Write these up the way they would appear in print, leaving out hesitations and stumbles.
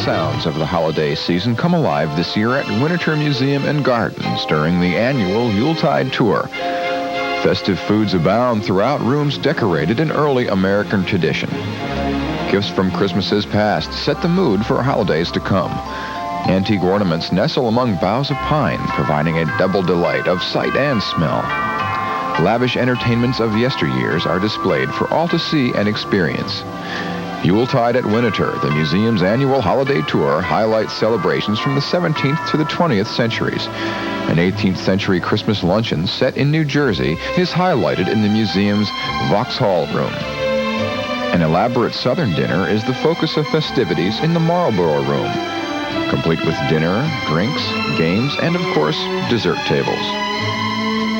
sounds of the holiday season come alive this year at Winterthur Museum and Gardens during the annual Yuletide tour. Festive foods abound throughout rooms decorated in early American tradition. Gifts from Christmases past set the mood for holidays to come. Antique ornaments nestle among boughs of pine, providing a double delight of sight and smell. Lavish entertainments of yesteryears are displayed for all to see and experience. Yuletide at Winterthur, the museum's annual holiday tour, highlights celebrations from the 17th to the 20th centuries. An 18th century Christmas luncheon set in New Jersey is highlighted in the museum's Vauxhall Room. An elaborate Southern dinner is the focus of festivities in the Marlborough Room, complete with dinner, drinks, games, and of course, dessert tables.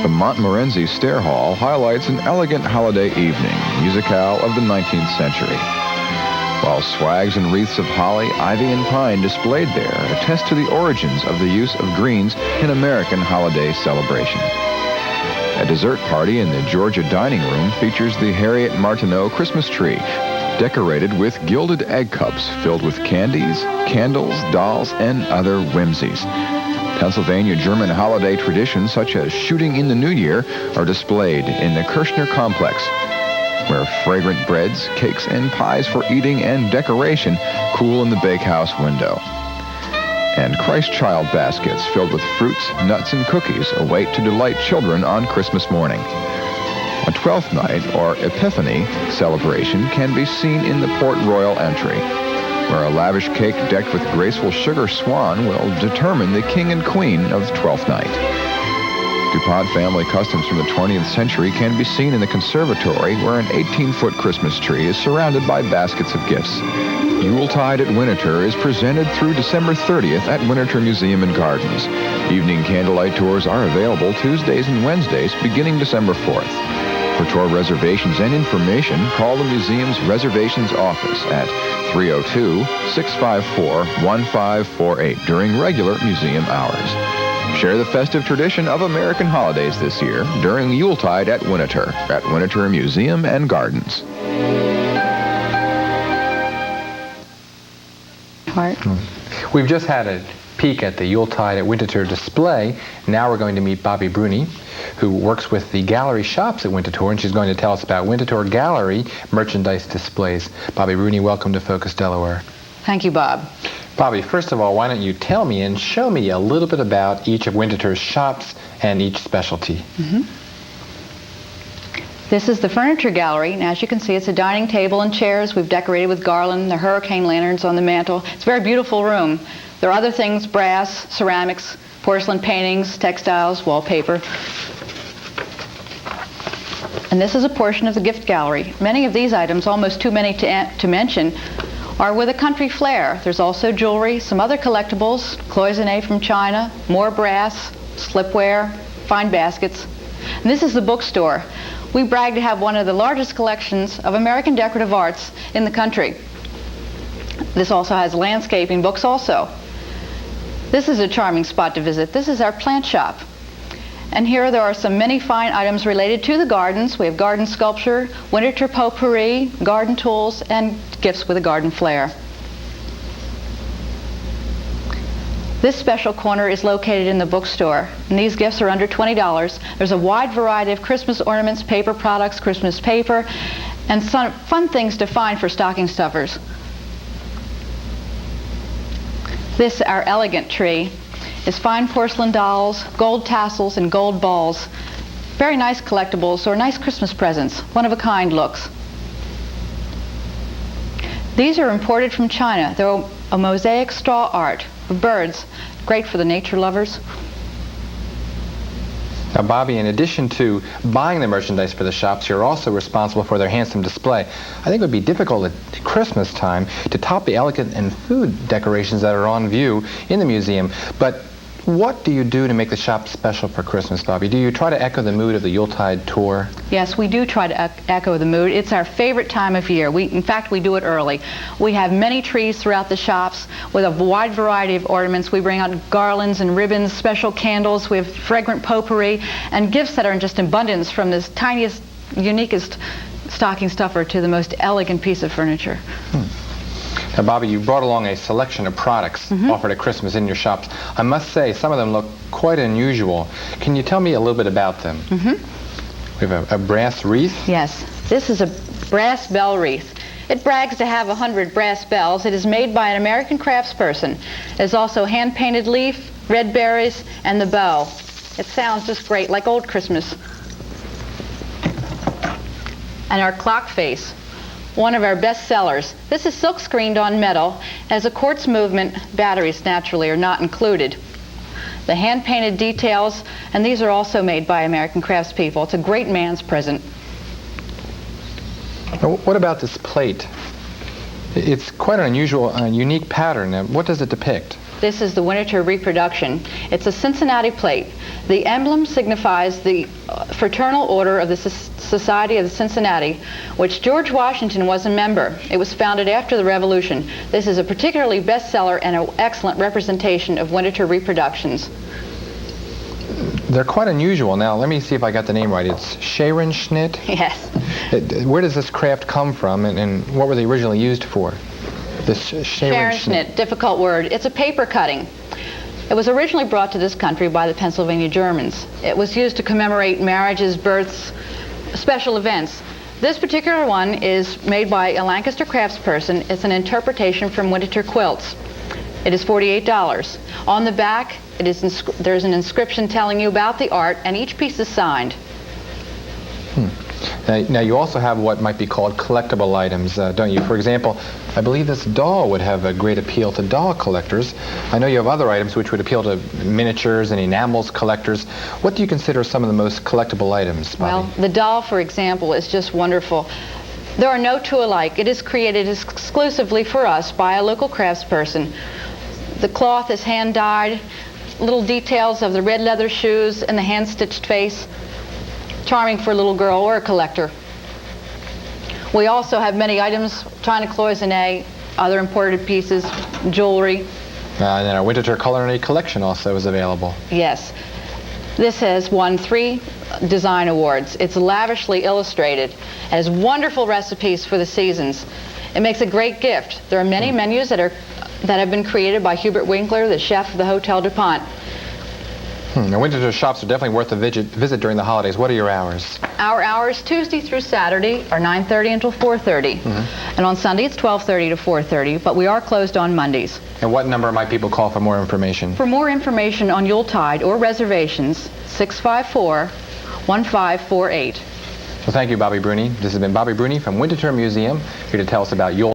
The Montmorency Stair Hall highlights an elegant holiday evening, musicale of the 19th century. While swags and wreaths of holly, ivy, and pine displayed there attest to the origins of the use of greens in American holiday celebration. A dessert party in the Georgia dining room features the Harriet Martineau Christmas tree, decorated with gilded egg cups filled with candies, candles, dolls, and other whimsies. Pennsylvania German holiday traditions such as shooting in the New Year are displayed in the Kirchner Complex, where fragrant breads, cakes, and pies for eating and decoration cool in the bakehouse window. And Christ child baskets filled with fruits, nuts, and cookies await to delight children on Christmas morning. A Twelfth Night, or Epiphany, celebration can be seen in the Port Royal entry, where a lavish cake decked with graceful sugar swan will determine the king and queen of Twelfth Night. DuPont family customs from the 20th century can be seen in the conservatory, where an 18-foot Christmas tree is surrounded by baskets of gifts. Yuletide at Winterthur is presented through December 30th at Winterthur Museum and Gardens. Evening candlelight tours are available Tuesdays and Wednesdays beginning December 4th. For tour reservations and information, call the museum's reservations office at 302-654-1548 during regular museum hours. Share the festive tradition of American holidays this year during Yuletide at Winterthur Museum and Gardens. We've just had a peek at the Yuletide at Winterthur display. Now we're going to meet Bobbie Bruni, who works with the gallery shops at Winterthur, and she's going to tell us about Winterthur Gallery merchandise displays. Bobbie Bruni, welcome to Focus Delaware. Thank you, Bob. Bobbie, first of all, why don't you tell me and show me a little bit about each of Winterthur's shops and each specialty. This is the furniture gallery, and as you can see, it's a dining table and chairs we've decorated with garland, the hurricane lanterns on the mantel. It's a very beautiful room. There are other things: brass, ceramics, porcelain paintings, textiles, wallpaper. And this is a portion of the gift gallery. Many of these items, almost too many to mention, are with a country flair. There's also jewelry, some other collectibles, cloisonne from China, more brass, slipware, fine baskets. And this is the bookstore. We brag to have one of the largest collections of American decorative arts in the country. This also has landscaping books also. This is a charming spot to visit. This is our plant shop. And here there are some many fine items related to the gardens. We have garden sculpture, Winterthur potpourri, garden tools, and gifts with a garden flair. This special corner is located in the bookstore, and these gifts are under $20. There's a wide variety of Christmas ornaments, paper products, Christmas paper, and some fun things to find for stocking stuffers. This, our elegant tree, is fine porcelain dolls, gold tassels, and gold balls. Very nice collectibles or nice Christmas presents, one-of-a-kind looks. These are imported from China. They're a mosaic straw art of birds, great for the nature lovers. Now, Bobbie, in addition to buying the merchandise for the shops, you're also responsible for their handsome display. I think it would be difficult at Christmas time to top the elegant and food decorations that are on view in the museum. But what do you do to make the shop special for Christmas, Bobbie? Do you try to echo the mood of the Yuletide tour? Yes, we do try to echo the mood. It's our favorite time of year. In fact, we do it early. We have many trees throughout the shops with a wide variety of ornaments. We bring out garlands and ribbons, special candles. We have fragrant potpourri and gifts that are in just abundance, from this tiniest, uniquest stocking stuffer to the most elegant piece of furniture. Now, Bobbie, you brought along a selection of products offered at Christmas in your shops. I must say, some of them look quite unusual. Can you tell me a little bit about them? We have a brass wreath. Yes, this is a brass bell wreath. It brags to have 100 brass bells. It is made by an American craftsperson. There's also hand-painted leaf, red berries, and the bow. It sounds just great, like old Christmas. And our clock face, one of our best sellers. This is silk screened on metal. As a quartz movement, batteries naturally are not included. The hand-painted details, and these are also made by American craftspeople. It's a great man's present. Now, what about this plate? It's quite an unusual, unique pattern. Now, what does it depict? This is the Winterthur reproduction. It's a Cincinnati plate. The emblem signifies the Fraternal Order of the Society of Cincinnati, which George Washington was a member. It was founded after the Revolution. This is a particularly bestseller and an excellent representation of Winterthur reproductions. They're quite unusual. Now, let me see if I got the name right. It's Scherenschnitt? Yes. Where does this craft come from, and what were they originally used for? This Scherenschnitt, difficult word. It's a paper cutting. It was originally brought to this country by the Pennsylvania Germans. It was used to commemorate marriages, births, special events. This particular one is made by a Lancaster craftsperson. It's an interpretation from Winterthur quilts. It is $48. On the back, there's an inscription telling you about the art, and each piece is signed. Now, you also have what might be called collectible items, don't you? For example, I believe this doll would have a great appeal to doll collectors. I know you have other items which would appeal to miniatures and enamels collectors. What do you consider some of the most collectible items, Bobbie? Well, the doll, for example, is just wonderful. There are no two alike. It is created exclusively for us by a local craftsperson. The cloth is hand-dyed, little details of the red leather shoes and the hand-stitched face. Charming for a little girl or a collector. We also have many items, china cloisonne, other imported pieces, jewelry. And then our Winterthur Culinary Collection also is available. Yes. This has won 3 design awards. It's lavishly illustrated. It has wonderful recipes for the seasons. It makes a great gift. There are many menus that have been created by Hubert Winkler, the chef of the Hotel DuPont. Now, Winterthur shops are definitely worth a visit during the holidays. What are your hours? Our hours Tuesday through Saturday are 9:30 until 4:30. And on Sunday it's 12:30 to 4:30, but we are closed on Mondays. And what number might people call for more information? For more information on Yuletide or reservations, 654-1548. Well, thank you, Bobbie Bruni. This has been Bobbie Bruni from Winterthur Museum, here to tell us about Yuletide.